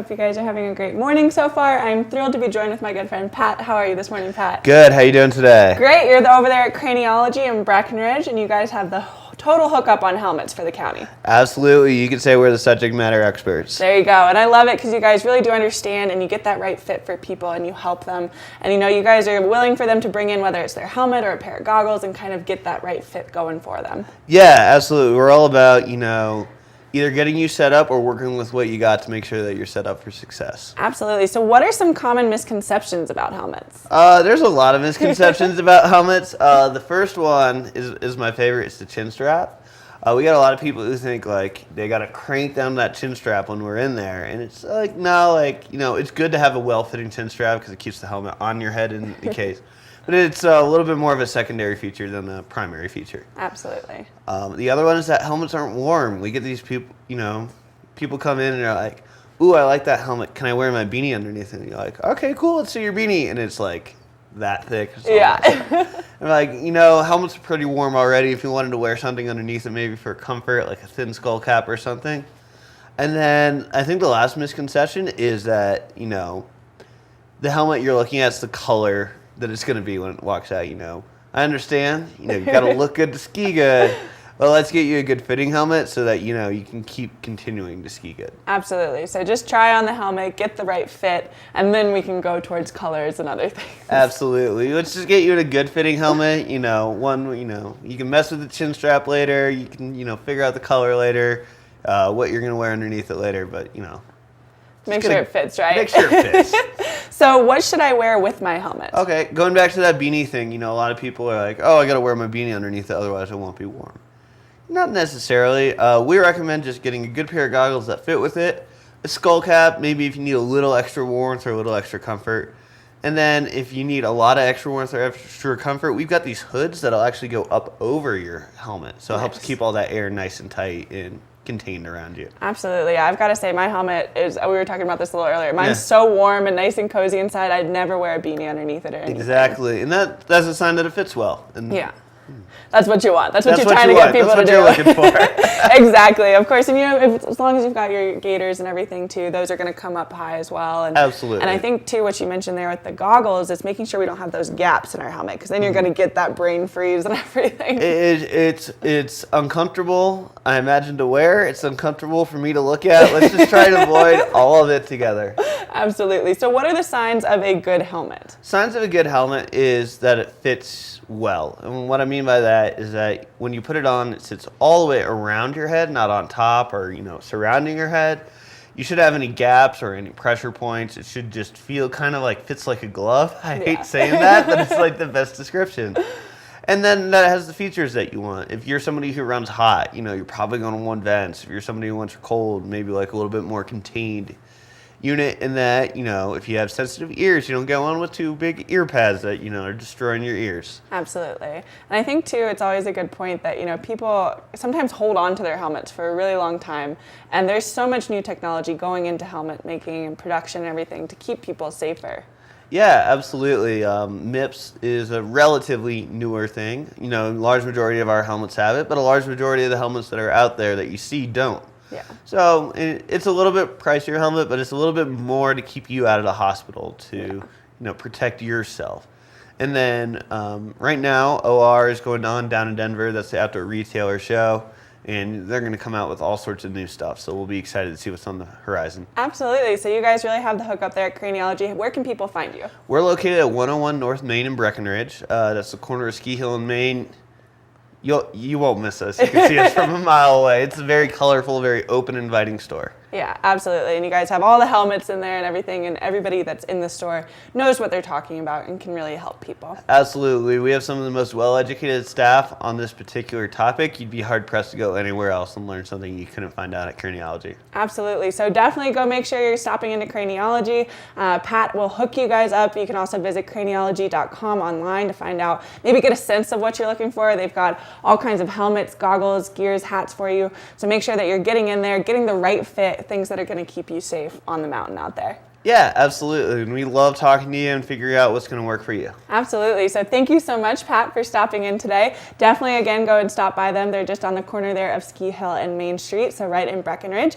hope you guys are having a great morning so far. I'm thrilled to be joined with my good friend Pat. How are you this morning, Pat? Good. How you doing today? Great. You're over there at Craniologie in Breckenridge, and you guys have the total hookup on helmets for the county. Absolutely. You could say we're the subject matter experts. There you go. And I love it because you guys really do understand and you get that right fit for people and you help them. And you guys are willing for them to bring in whether it's their helmet or a pair of goggles and kind of get that right fit going for them. Yeah, absolutely. We're all about, either getting you set up or working with what you got to make sure that you're set up for success. Absolutely. So what are some common misconceptions about helmets? There's a lot of misconceptions about helmets. The first one is my favorite. It's the chin strap. We got a lot of people who think they got to crank down that chin strap when we're in there. And it's no, it's good to have a well-fitting chin strap because it keeps the helmet on your head in the case. But it's a little bit more of a secondary feature than a primary feature. Absolutely. The other one is that helmets aren't warm. We get these people, people come in and they're like, ooh, I like that helmet. Can I wear my beanie underneath it? And you're like, okay, cool, let's see your beanie. And it's that thick. Yeah. And helmets are pretty warm already. If you wanted to wear something underneath it, maybe for comfort, like a thin skull cap or something. And then I think the last misconception is that, the helmet you're looking at is the color that it's going to be when it walks out. I understand, you got to look good to ski good. Well, let's get you a good fitting helmet so that, you can keep continuing to ski good. Absolutely. So just try on the helmet, get the right fit, and then we can go towards colors and other things. Absolutely. Let's just get you a good fitting helmet. You can mess with the chin strap later. You can, figure out the color later, what you're going to wear underneath it later. But, make sure it fits, right? Make sure it fits. So what should I wear with my helmet? Okay, going back to that beanie thing, a lot of people are like, oh, I got to wear my beanie underneath it, otherwise it won't be warm. Not necessarily. We recommend just getting a good pair of goggles that fit with it, a skull cap, maybe if you need a little extra warmth or a little extra comfort. And then if you need a lot of extra warmth or extra comfort, we've got these hoods that'll actually go up over your helmet. So it helps keep all that air nice and tight and contained around you. Absolutely. I've got to say my helmet is, we were talking about this a little earlier, mine's so warm and nice and cozy inside, I'd never wear a beanie underneath it or anything. Exactly. And that's a sign that it fits well. And yeah. That's what you want. That's what you're trying to get people to do. That's what you're looking for. Exactly. Of course, and as long as you've got your gaiters and everything too, those are going to come up high as well. And, absolutely. And I think too, what you mentioned there with the goggles is making sure we don't have those gaps in our helmet, because then you're going to get that brain freeze and everything. It's uncomfortable, I imagine, to wear. It's uncomfortable for me to look at. Let's just try to avoid all of it together. Absolutely. So what are the signs of a good helmet? Signs of a good helmet is that it fits well. And what I mean by that is that when you put it on, it sits all the way around your head, not on top or, surrounding your head. You shouldn't have any gaps or any pressure points. It should just feel kind of fits like a glove. I hate saying that, but it's the best description. And then that has the features that you want. If you're somebody who runs hot, you're probably going to want vents. If you're somebody who wants cold, maybe a little bit more contained unit in that, if you have sensitive ears, you don't get one with two big ear pads that, are destroying your ears. Absolutely. And I think, too, it's always a good point that, people sometimes hold on to their helmets for a really long time. And there's so much new technology going into helmet making and production and everything to keep people safer. Yeah, absolutely. MIPS is a relatively newer thing. A large majority of our helmets have it, but a large majority of the helmets that are out there that you see don't. Yeah. So it's a little bit pricier helmet, but it's a little bit more to keep you out of the hospital to, protect yourself. And then right now, OR is going on down in Denver. That's the Outdoor Retailer Show. And they're going to come out with all sorts of new stuff. So we'll be excited to see what's on the horizon. Absolutely. So you guys really have the hook up there at Craniologie. Where can people find you? We're located at 101 North Main in Breckenridge. That's the corner of Ski Hill and Main. You won't miss us. You can see us from a mile away. It's a very colorful, very open, inviting store. Yeah, absolutely. And you guys have all the helmets in there and everything, and everybody that's in the store knows what they're talking about and can really help people. Absolutely. We have some of the most well-educated staff on this particular topic. You'd be hard-pressed to go anywhere else and learn something you couldn't find out at Craniologie. Absolutely. So definitely go make sure you're stopping into Craniologie. Pat will hook you guys up. You can also visit craniologie.com online to find out, maybe get a sense of what you're looking for. They've got all kinds of helmets, goggles, gears, hats for you. So make sure that you're getting in there, getting the right fit, things that are going to keep you safe on the mountain out there. Yeah, absolutely. And we love talking to you and figuring out what's going to work for you. Absolutely. So thank you so much, Pat, for stopping in today. Definitely, again, go and stop by them. They're just on the corner there of Ski Hill and Main Street, so right in Breckenridge.